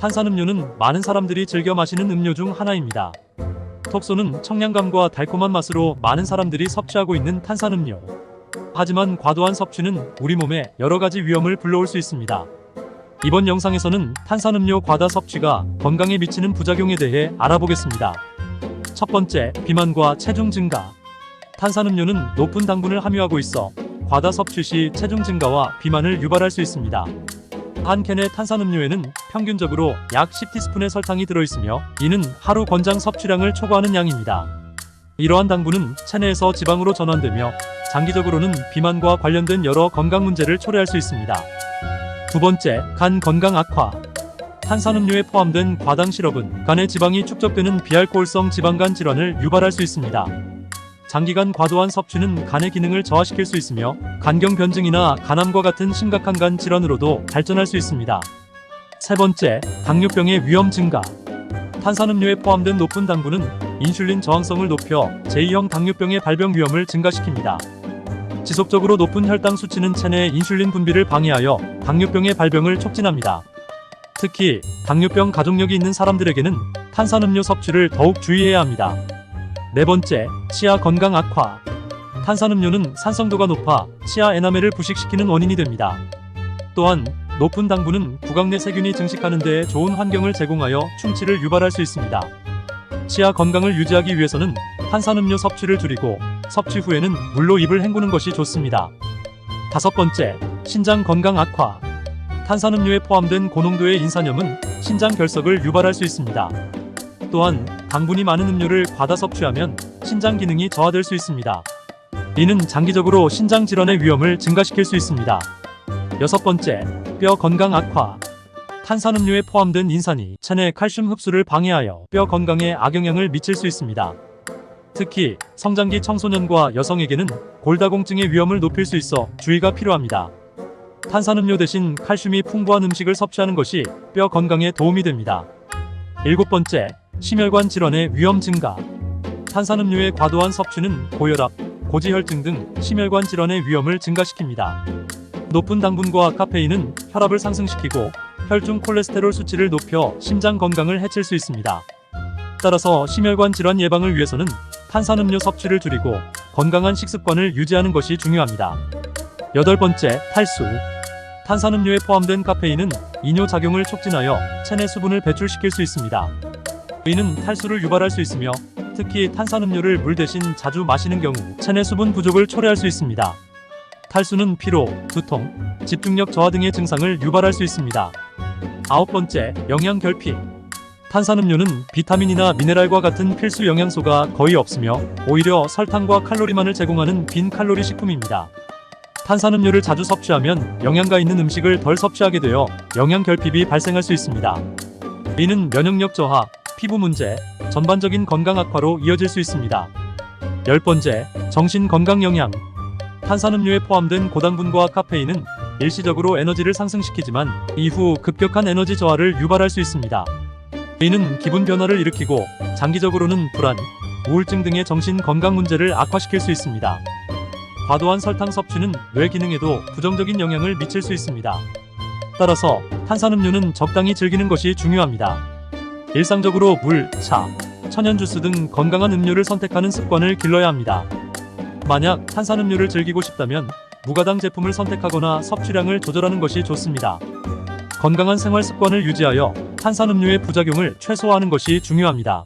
탄산음료는 많은 사람들이 즐겨 마시는 음료 중 하나입니다. 톡 쏘는 청량감과 달콤한 맛으로 많은 사람들이 섭취하고 있는 탄산음료. 하지만 과도한 섭취는 우리 몸에 여러 가지 위험을 불러올 수 있습니다. 이번 영상에서는 탄산음료 과다 섭취가 건강에 미치는 부작용에 대해 알아보겠습니다. 첫 번째, 비만과 체중 증가. 탄산음료는 높은 당분을 함유하고 있어 과다 섭취 시 체중 증가와 비만을 유발할 수 있습니다. 한 캔의 탄산음료에는 평균적으로 약 10티스푼의 설탕이 들어있으며 이는 하루 권장 섭취량을 초과하는 양입니다. 이러한 당분은 체내에서 지방으로 전환되며 장기적으로는 비만과 관련된 여러 건강 문제를 초래할 수 있습니다. 두 번째, 간 건강 악화. 탄산음료에 포함된 과당 시럽은 간의 지방이 축적되는 비알코올성 지방간 질환을 유발할 수 있습니다. 장기간 과도한 섭취는 간의 기능을 저하시킬 수 있으며 간경 변증이나 간암과 같은 심각한 간 질환으로도 발전할 수 있습니다. 세 번째, 당뇨병의 위험 증가. 탄산음료에 포함된 높은 당분은 인슐린 저항성을 높여 제2형 당뇨병의 발병 위험을 증가시킵니다. 지속적으로 높은 혈당 수치는 체내 인슐린 분비를 방해하여 당뇨병의 발병을 촉진합니다. 특히 당뇨병 가족력이 있는 사람들에게는 탄산음료 섭취를 더욱 주의해야 합니다. 네 번째, 치아 건강 악화. 탄산음료는 산성도가 높아 치아 에나멜을 부식시키는 원인이 됩니다. 또한 높은 당분은 구강 내 세균이 증식하는 데 좋은 환경을 제공하여 충치를 유발할 수 있습니다. 치아 건강을 유지하기 위해서는 탄산음료 섭취를 줄이고 섭취 후에는 물로 입을 헹구는 것이 좋습니다. 다섯 번째, 신장 건강 악화. 탄산음료에 포함된 고농도의 인산염은 신장 결석을 유발할 수 있습니다. 또한 당분이 많은 음료를 과다 섭취하면 신장 기능이 저하될 수 있습니다. 이는 장기적으로 신장 질환의 위험을 증가시킬 수 있습니다. 여섯 번째, 뼈 건강 악화. 탄산음료에 포함된 인산이 체내 칼슘 흡수를 방해하여 뼈 건강에 악영향을 미칠 수 있습니다. 특히 성장기 청소년과 여성에게는 골다공증의 위험을 높일 수 있어 주의가 필요합니다. 탄산음료 대신 칼슘이 풍부한 음식을 섭취하는 것이 뼈 건강에 도움이 됩니다. 일곱 번째, 심혈관 질환의 위험 증가. 탄산음료의 과도한 섭취는 고혈압, 고지혈증 등 심혈관 질환의 위험을 증가시킵니다. 높은 당분과 카페인은 혈압을 상승시키고 혈중 콜레스테롤 수치를 높여 심장 건강을 해칠 수 있습니다. 따라서 심혈관 질환 예방을 위해서는 탄산음료 섭취를 줄이고 건강한 식습관을 유지하는 것이 중요합니다. 여덟 번째, 탈수. 탄산음료에 포함된 카페인은 이뇨작용을 촉진하여 체내 수분을 배출시킬 수 있습니다. 이는 탈수를 유발할 수 있으며 특히 탄산음료를 물 대신 자주 마시는 경우 체내 수분 부족을 초래할 수 있습니다. 탈수는 피로, 두통, 집중력 저하 등의 증상을 유발할 수 있습니다. 아홉 번째, 영양 결핍. 탄산음료는 비타민이나 미네랄과 같은 필수 영양소가 거의 없으며 오히려 설탕과 칼로리만을 제공하는 빈 칼로리 식품입니다. 탄산음료를 자주 섭취하면 영양가 있는 음식을 덜 섭취하게 되어 영양 결핍이 발생할 수 있습니다. 이는 면역력 저하, 피부 문제, 전반적인 건강 악화로 이어질 수 있습니다. 열 번째, 정신 건강 영향. 탄산음료에 포함된 고당분과 카페인은 일시적으로 에너지를 상승시키지만 이후 급격한 에너지 저하를 유발할 수 있습니다. 이는 기분 변화를 일으키고 장기적으로는 불안, 우울증 등의 정신 건강 문제를 악화시킬 수 있습니다. 과도한 설탕 섭취는 뇌 기능에도 부정적인 영향을 미칠 수 있습니다. 따라서 탄산음료는 적당히 즐기는 것이 중요합니다. 일상적으로 물, 차, 천연주스 등 건강한 음료를 선택하는 습관을 길러야 합니다. 만약 탄산음료를 즐기고 싶다면 무가당 제품을 선택하거나 섭취량을 조절하는 것이 좋습니다. 건강한 생활 습관을 유지하여 탄산음료의 부작용을 최소화하는 것이 중요합니다.